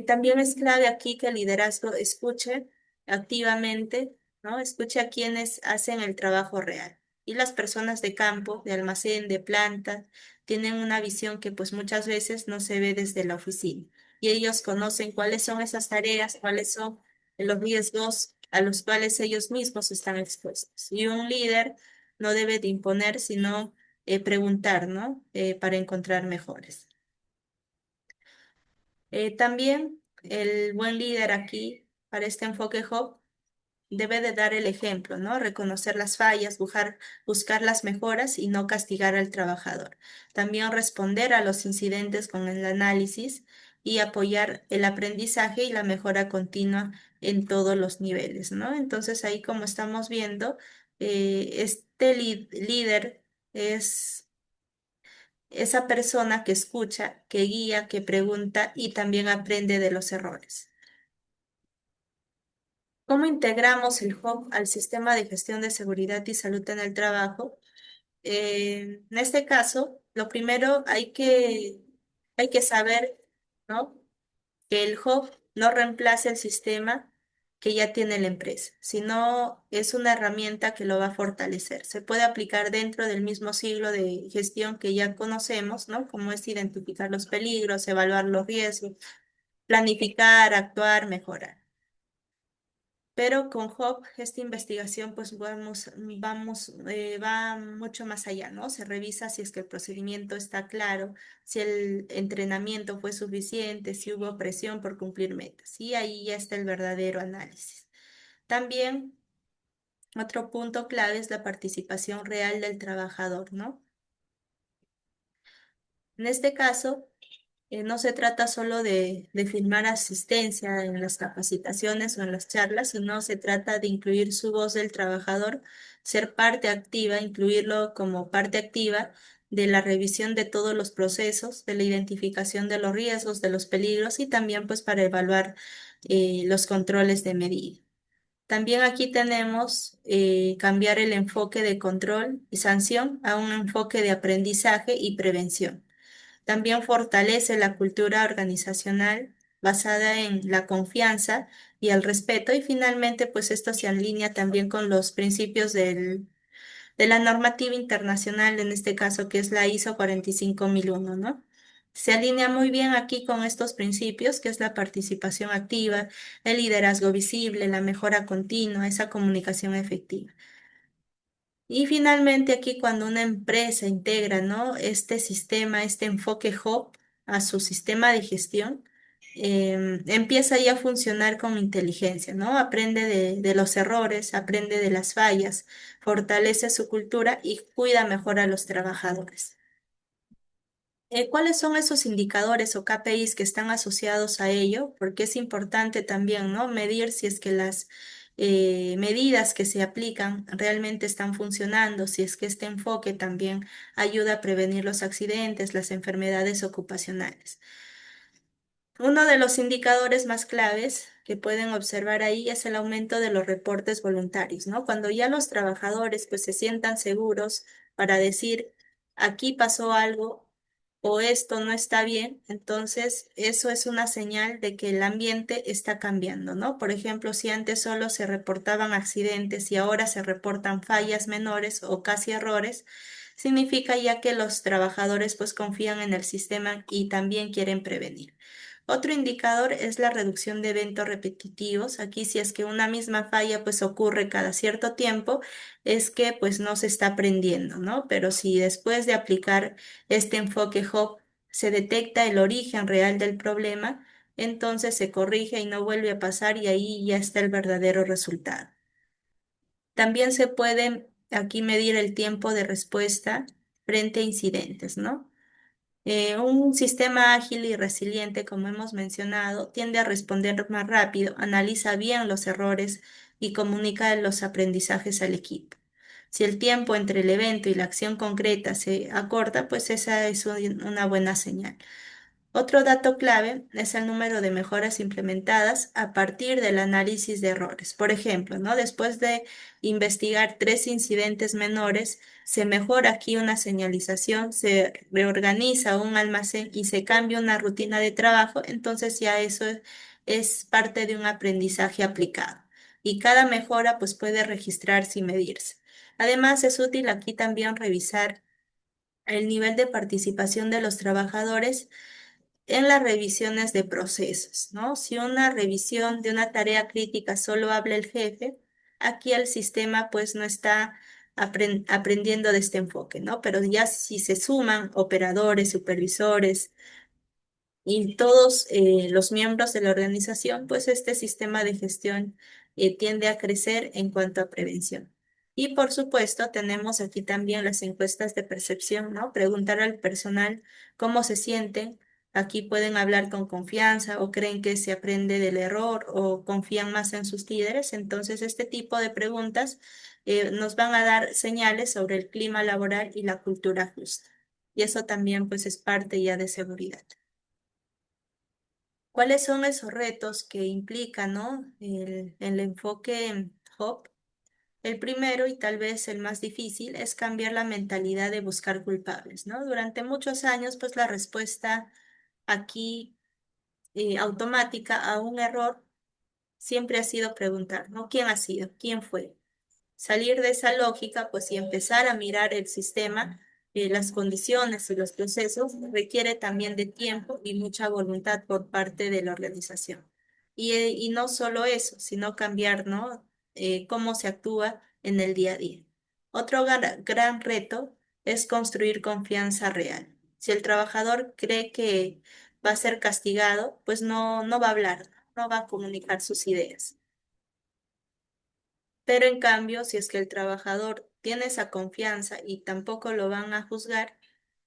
También es clave aquí que el liderazgo escuche activamente, ¿no? Escuche a quienes hacen el trabajo real. Y las personas de campo, de almacén, de planta, tienen una visión que pues muchas veces no se ve desde la oficina. Y ellos conocen cuáles son esas tareas, cuáles son los riesgos a los cuales ellos mismos están expuestos. Y un líder no debe de imponer, sino preguntar, ¿no? Para encontrar mejores. También el buen líder aquí, para este enfoque Hub, debe de dar el ejemplo, ¿no? Reconocer las fallas, buscar las mejoras y no castigar al trabajador. También responder a los incidentes con el análisis y apoyar el aprendizaje y la mejora continua en todos los niveles, ¿no? Entonces ahí como estamos viendo, este líder es esa persona que escucha, que guía, que pregunta y también aprende de los errores. ¿Cómo integramos el hub al sistema de gestión de seguridad y salud en el trabajo? En este caso, lo primero hay que saber, ¿no? Que el hub no reemplace el sistema que ya tiene la empresa, sino es una herramienta que lo va a fortalecer. Se puede aplicar dentro del mismo siglo de gestión que ya conocemos, ¿no? Como es identificar los peligros, evaluar los riesgos, planificar, actuar, mejorar. Pero con Hub, esta investigación, pues va mucho más allá, ¿no? Se revisa si es que el procedimiento está claro, si el entrenamiento fue suficiente, si hubo presión por cumplir metas. Y ahí ya está el verdadero análisis. También, otro punto clave es la participación real del trabajador, ¿no? En este caso, no se trata solo de firmar asistencia en las capacitaciones o en las charlas, sino se trata de incluir su voz del trabajador, ser parte activa, incluirlo como parte activa de la revisión de todos los procesos, de la identificación de los riesgos, de los peligros y también pues para evaluar los controles de medida. También aquí tenemos cambiar el enfoque de control y sanción a un enfoque de aprendizaje y prevención. También fortalece la cultura organizacional basada en la confianza y el respeto y finalmente pues esto se alinea también con los principios de la normativa internacional, en este caso que es la ISO 45001, ¿no? Se alinea muy bien aquí con estos principios, que es la participación activa, el liderazgo visible, la mejora continua, esa comunicación efectiva. Y finalmente aquí cuando una empresa integra, ¿no? Este sistema, este enfoque hub a su sistema de gestión, empieza ya a funcionar con inteligencia, ¿no? Aprende de los errores, aprende de las fallas, fortalece su cultura y cuida mejor a los trabajadores. ¿Cuáles son esos indicadores o KPIs que están asociados a ello? Porque es importante también, ¿no? Medir si es que las medidas que se aplican realmente están funcionando, si es que este enfoque también ayuda a prevenir los accidentes, las enfermedades ocupacionales. Uno de los indicadores más claves que pueden observar ahí es el aumento de los reportes voluntarios, ¿no? Cuando ya los trabajadores pues se sientan seguros para decir, aquí pasó algo o esto no está bien, entonces eso es una señal de que el ambiente está cambiando, ¿no? Por ejemplo, si antes solo se reportaban accidentes y ahora se reportan fallas menores o casi errores, significa ya que los trabajadores pues confían en el sistema y también quieren prevenir. Otro indicador es la reducción de eventos repetitivos. Aquí si es que una misma falla pues ocurre cada cierto tiempo, es que pues no se está aprendiendo, ¿no? Pero si después de aplicar este enfoque HOP se detecta el origen real del problema, entonces se corrige y no vuelve a pasar y ahí ya está el verdadero resultado. También se puede aquí medir el tiempo de respuesta frente a incidentes, ¿no? Un sistema ágil y resiliente, como hemos mencionado, tiende a responder más rápido, analiza bien los errores y comunica los aprendizajes al equipo. Si el tiempo entre el evento y la acción concreta se acorta, pues esa es una buena señal. Otro dato clave es el número de mejoras implementadas a partir del análisis de errores. Por ejemplo, ¿no? Después de investigar 3 incidentes menores, se mejora aquí una señalización, se reorganiza un almacén y se cambia una rutina de trabajo, entonces ya eso es parte de un aprendizaje aplicado. Y cada mejora pues puede registrarse y medirse. Además, es útil aquí también revisar el nivel de participación de los trabajadores en las revisiones de procesos, ¿no? Si una revisión de una tarea crítica solo habla el jefe, aquí el sistema pues no está aprendiendo de este enfoque, ¿no? Pero ya si se suman operadores, supervisores, y todos los miembros de la organización, pues este sistema de gestión tiende a crecer en cuanto a prevención. Y por supuesto, tenemos aquí también las encuestas de percepción, ¿no? Preguntar al personal cómo se sienten. Aquí pueden hablar con confianza o creen que se aprende del error o confían más en sus líderes. Entonces, este tipo de preguntas nos van a dar señales sobre el clima laboral y la cultura justa. Y eso también pues es parte ya de seguridad. ¿Cuáles son esos retos que implica, ¿no? El enfoque HOP? El primero y tal vez el más difícil es cambiar la mentalidad de buscar culpables, ¿no? Durante muchos años, pues la respuesta aquí automática a un error siempre ha sido preguntar, ¿no? ¿Quién ha sido? ¿Quién fue? Salir de esa lógica, pues y empezar a mirar el sistema, las condiciones y los procesos, requiere también de tiempo y mucha voluntad por parte de la organización. Y no solo eso, sino cambiar, ¿no? Cómo se actúa en el día a día. Otro gran reto es construir confianza real. Si el trabajador cree que va a ser castigado, pues no va a hablar, no va a comunicar sus ideas. Pero en cambio, si es que el trabajador tiene esa confianza y tampoco lo van a juzgar,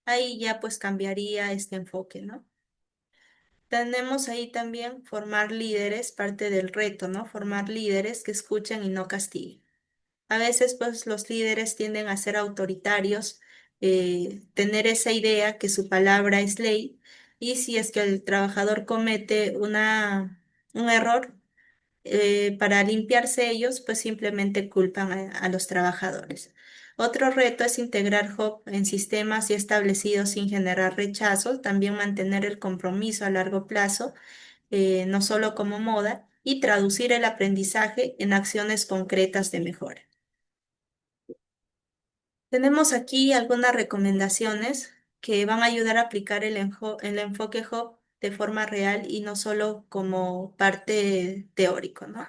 ahí ya pues cambiaría este enfoque, ¿no? Tenemos ahí también formar líderes, parte del reto, ¿no? Formar líderes que escuchen y no castiguen. A veces pues los líderes tienden a ser autoritarios, tener esa idea que su palabra es ley y si es que el trabajador comete un error, para limpiarse ellos, pues simplemente culpan a los trabajadores. Otro reto es integrar HOP en sistemas ya establecidos sin generar rechazo, también mantener el compromiso a largo plazo, no solo como moda, y traducir el aprendizaje en acciones concretas de mejora. Tenemos aquí algunas recomendaciones que van a ayudar a aplicar el enfoque HOP de forma real y no solo como parte teórico, ¿no?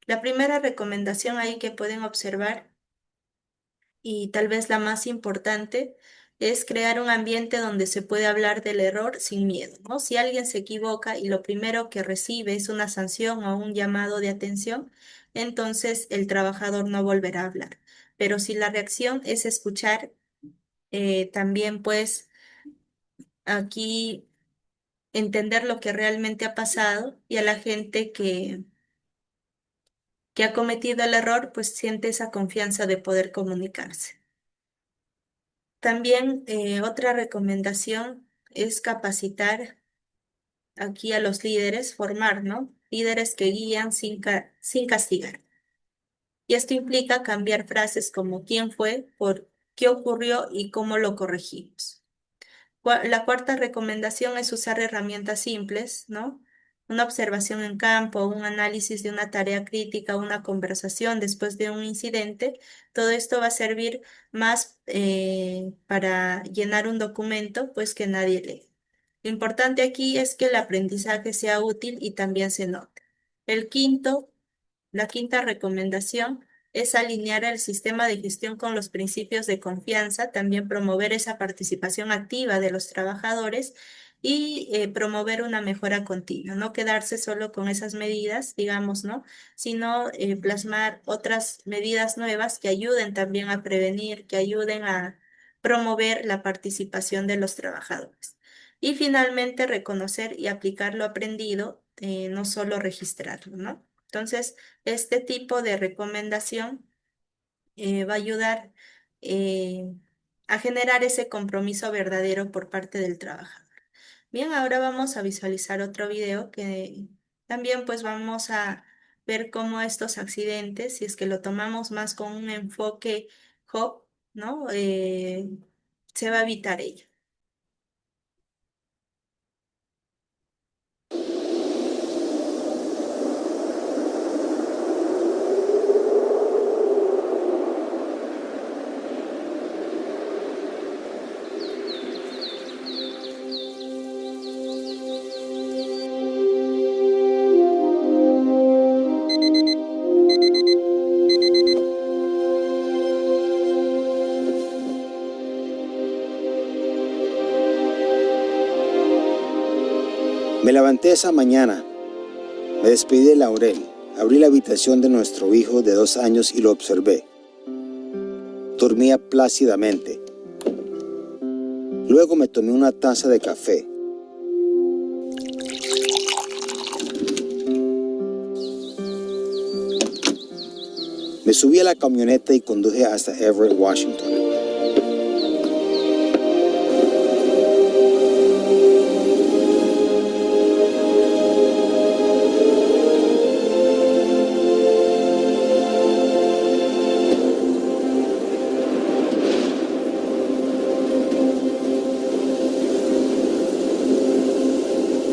La primera recomendación ahí que pueden observar, y tal vez la más importante, es crear un ambiente donde se puede hablar del error sin miedo, ¿no? Si alguien se equivoca y lo primero que recibe es una sanción o un llamado de atención, entonces el trabajador no volverá a hablar. Pero si la reacción es escuchar, también pues aquí entender lo que realmente ha pasado y a la gente que ha cometido el error, pues siente esa confianza de poder comunicarse. También otra recomendación es capacitar aquí a los líderes, formar, ¿no? Líderes que guían sin castigar. Y esto implica cambiar frases como quién fue, por qué ocurrió y cómo lo corregimos. La cuarta recomendación es usar herramientas simples, ¿no? Una observación en campo, un análisis de una tarea crítica, una conversación después de un incidente. Todo esto va a servir más para llenar un documento, pues que nadie lee. Lo importante aquí es que el aprendizaje sea útil y también se note. El quinto La quinta recomendación es alinear el sistema de gestión con los principios de confianza, también promover esa participación activa de los trabajadores y promover una mejora continua, no quedarse solo con esas medidas, digamos, ¿no? Sino plasmar otras medidas nuevas que ayuden también a prevenir, que ayuden a promover la participación de los trabajadores. Y finalmente, reconocer y aplicar lo aprendido, no solo registrarlo, ¿no? Entonces, este tipo de recomendación va a ayudar eh, a generar ese compromiso verdadero por parte del trabajador. Bien, ahora vamos a visualizar otro video que también pues vamos a ver cómo estos accidentes, si es que lo tomamos más con un enfoque HOP, ¿no? Se va a evitar ello. Me levanté esa mañana, me despedí de Laurel, abrí la habitación de nuestro hijo de 2 años y lo observé. Dormía plácidamente. Luego me tomé una taza de café. Me subí a la camioneta y conduje hasta Everett, Washington.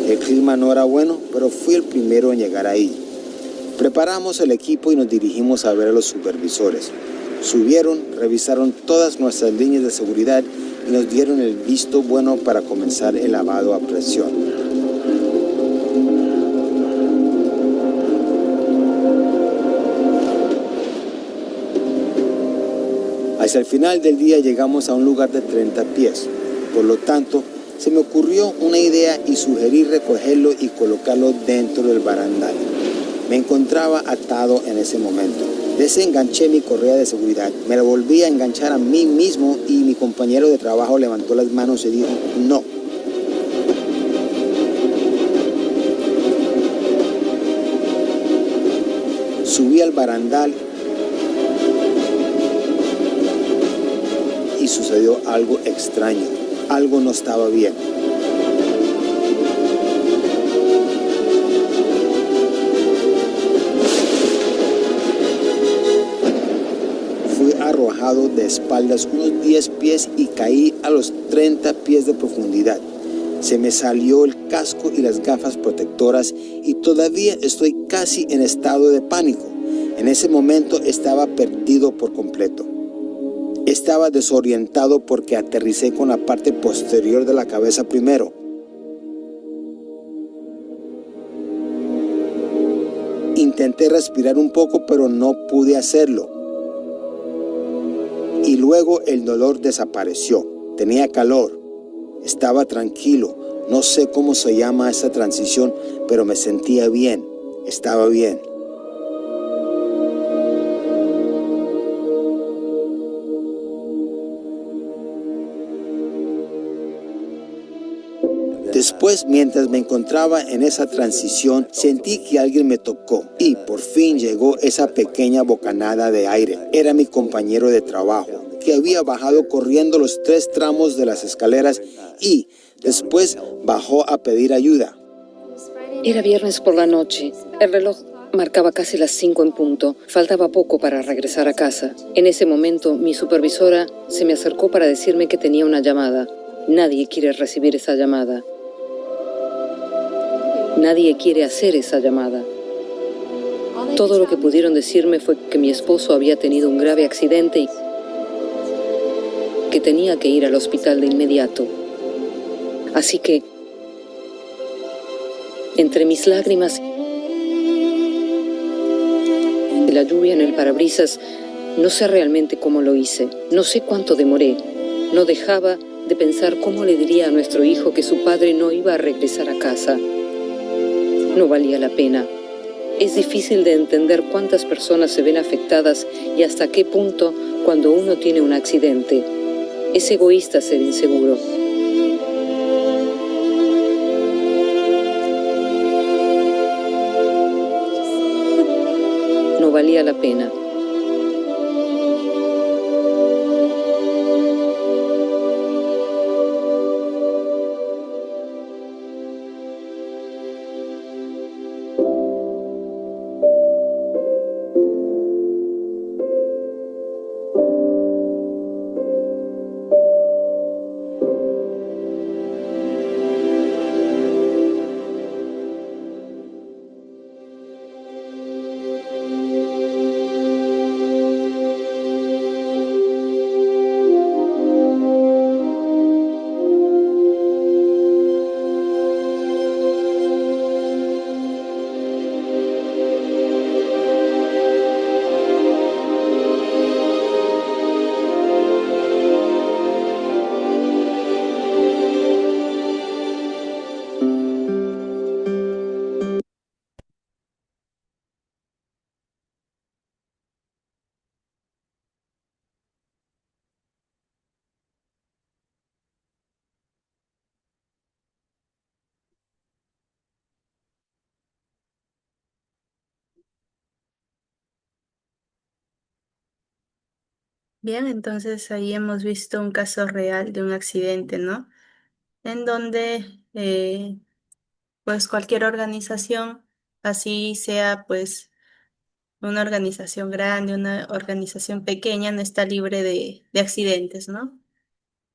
El clima no era bueno, pero fui el primero en llegar ahí. Preparamos el equipo y nos dirigimos a ver a los supervisores. Subieron, revisaron todas nuestras líneas de seguridad y nos dieron el visto bueno para comenzar el lavado a presión. Hacia el final del día llegamos a un lugar de 30 pies. Por lo tanto, se me ocurrió una idea y sugerí recogerlo y colocarlo dentro del barandal. Me encontraba atado en ese momento. Desenganché mi correa de seguridad, me la volví a enganchar a mí mismo y mi compañero de trabajo levantó las manos y dijo, no. Subí al barandal y sucedió algo extraño. Algo no estaba bien. Fui arrojado de espaldas unos 10 pies y caí a los 30 pies de profundidad. Se me salió el casco y las gafas protectoras y todavía estoy casi en estado de pánico. En ese momento estaba perdido por completo. Estaba desorientado porque aterricé con la parte posterior de la cabeza primero. Intenté respirar un poco, pero no pude hacerlo. Y luego el dolor desapareció. Tenía calor. Estaba tranquilo. No sé cómo se llama esa transición, pero me sentía bien. Estaba bien. Después, mientras me encontraba en esa transición, sentí que alguien me tocó y por fin llegó esa pequeña bocanada de aire. Era mi compañero de trabajo, que había bajado corriendo los 3 tramos de las escaleras y después bajó a pedir ayuda. Era viernes por la noche. El reloj marcaba casi las 5 en punto. Faltaba poco para regresar a casa. En ese momento, mi supervisora se me acercó para decirme que tenía una llamada. Nadie quiere recibir esa llamada. Nadie quiere hacer esa llamada. Todo lo que pudieron decirme fue que mi esposo había tenido un grave accidente y que tenía que ir al hospital de inmediato. Así que, entre mis lágrimas y la lluvia en el parabrisas, no sé realmente cómo lo hice. No sé cuánto demoré. No dejaba de pensar cómo le diría a nuestro hijo que su padre no iba a regresar a casa. No valía la pena. Es difícil de entender cuántas personas se ven afectadas y hasta qué punto cuando uno tiene un accidente. Es egoísta ser inseguro. No valía la pena. Bien, entonces ahí hemos visto un caso real de un accidente, ¿no? En donde pues cualquier organización, así sea pues una organización grande, una organización pequeña, no está libre de accidentes, ¿no?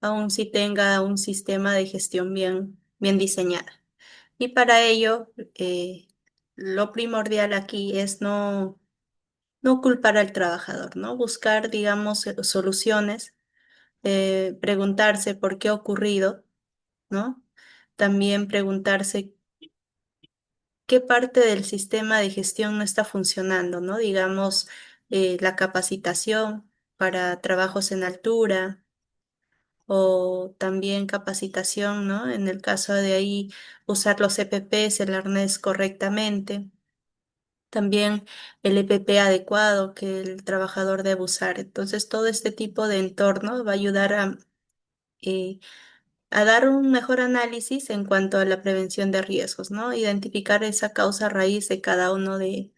Aun si tenga un sistema de gestión bien diseñada. Y para ello, lo primordial aquí es no culpar al trabajador, ¿no? Buscar, digamos, soluciones, preguntarse por qué ha ocurrido, ¿no? También preguntarse qué parte del sistema de gestión no está funcionando, ¿no? Digamos, la capacitación para trabajos en altura o también capacitación, ¿no? En el caso de ahí, usar los EPPs, el arnés correctamente. También el EPP adecuado que el trabajador debe usar. Entonces, todo este tipo de entorno va a ayudar eh, a dar un mejor análisis en cuanto a la prevención de riesgos, ¿no? Identificar esa causa raíz de cada uno de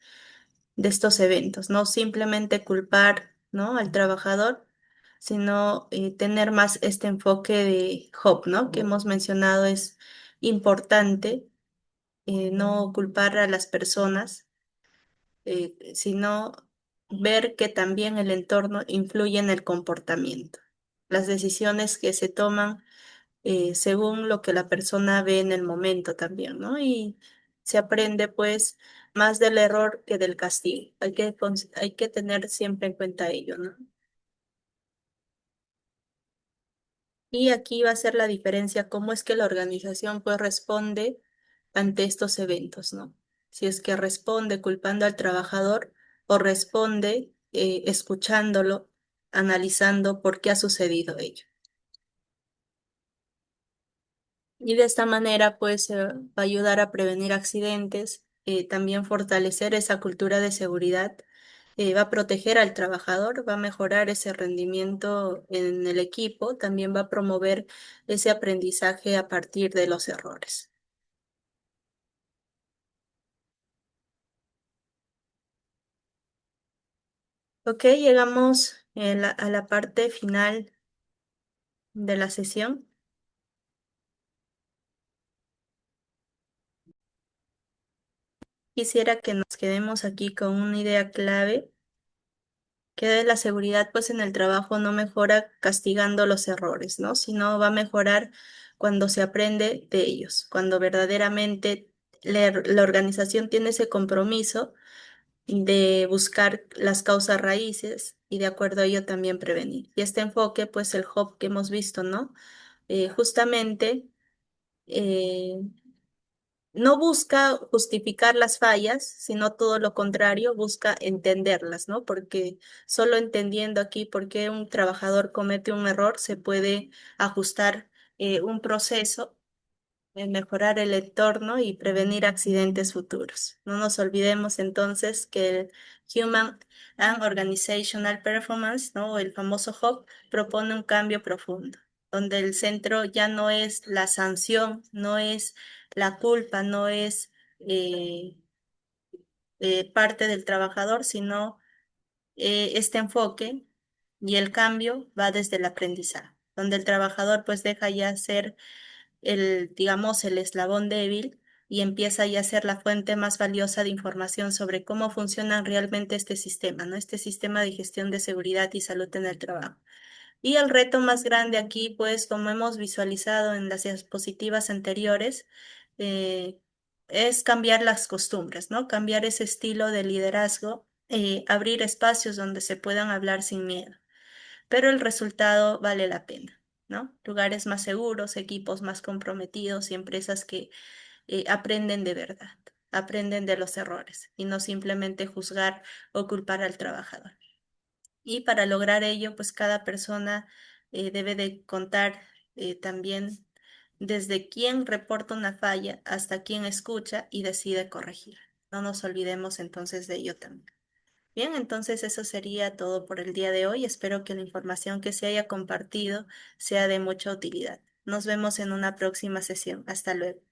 estos eventos, no simplemente culpar, ¿no? al trabajador, sino tener más este enfoque de HOP, ¿no? Que hemos mencionado es importante, no culpar a las personas, sino ver que también el entorno influye en el comportamiento. Las decisiones que se toman según lo que la persona ve en el momento también, ¿no? Y se aprende pues más del error que del castigo. Hay que tener siempre en cuenta ello, ¿no? Y aquí va a ser la diferencia, cómo es que la organización pues responde ante estos eventos, ¿no? Si es que responde culpando al trabajador o responde escuchándolo, analizando por qué ha sucedido ello. Y de esta manera, pues, va a ayudar a prevenir accidentes, también fortalecer esa cultura de seguridad, va a proteger al trabajador, va a mejorar ese rendimiento en el equipo, también va a promover ese aprendizaje a partir de los errores. Ok, llegamos a la parte final de la sesión. Quisiera que nos quedemos aquí con una idea clave que la seguridad pues en el trabajo no mejora castigando los errores, ¿no? Sino va a mejorar cuando se aprende de ellos, cuando verdaderamente la organización tiene ese compromiso de buscar las causas raíces y de acuerdo a ello también prevenir. Y este enfoque, pues el HOP que hemos visto, ¿no? Justamente eh, no busca justificar las fallas, sino todo lo contrario, busca entenderlas, ¿no? Porque solo entendiendo aquí por qué un trabajador comete un error, se puede ajustar un proceso, mejorar el entorno y prevenir accidentes futuros. No nos olvidemos entonces que el Human and Organizational Performance, ¿no? El famoso HOP, propone un cambio profundo, donde el centro ya no es la sanción, no es la culpa, no es eh, parte del trabajador, sino este enfoque y el cambio va desde el aprendizaje, donde el trabajador pues deja ya ser digamos, el eslabón débil y empieza ya a ser la fuente más valiosa de información sobre cómo funciona realmente este sistema, ¿no? Este sistema de gestión de seguridad y salud en el trabajo. Y el reto más grande aquí, pues, como hemos visualizado en las diapositivas anteriores, eh, es cambiar las costumbres, ¿no? Cambiar ese estilo de liderazgo, abrir espacios donde se puedan hablar sin miedo, pero el resultado vale la pena, ¿no? Lugares más seguros, equipos más comprometidos y empresas que aprenden de verdad, aprenden de los errores y no simplemente juzgar o culpar al trabajador. Y para lograr ello, pues cada persona debe de contar también desde quién reporta una falla hasta quién escucha y decide corregir. No nos olvidemos entonces de ello también. Bien, entonces eso sería todo por el día de hoy. Espero que la información que se haya compartido sea de mucha utilidad. Nos vemos en una próxima sesión. Hasta luego.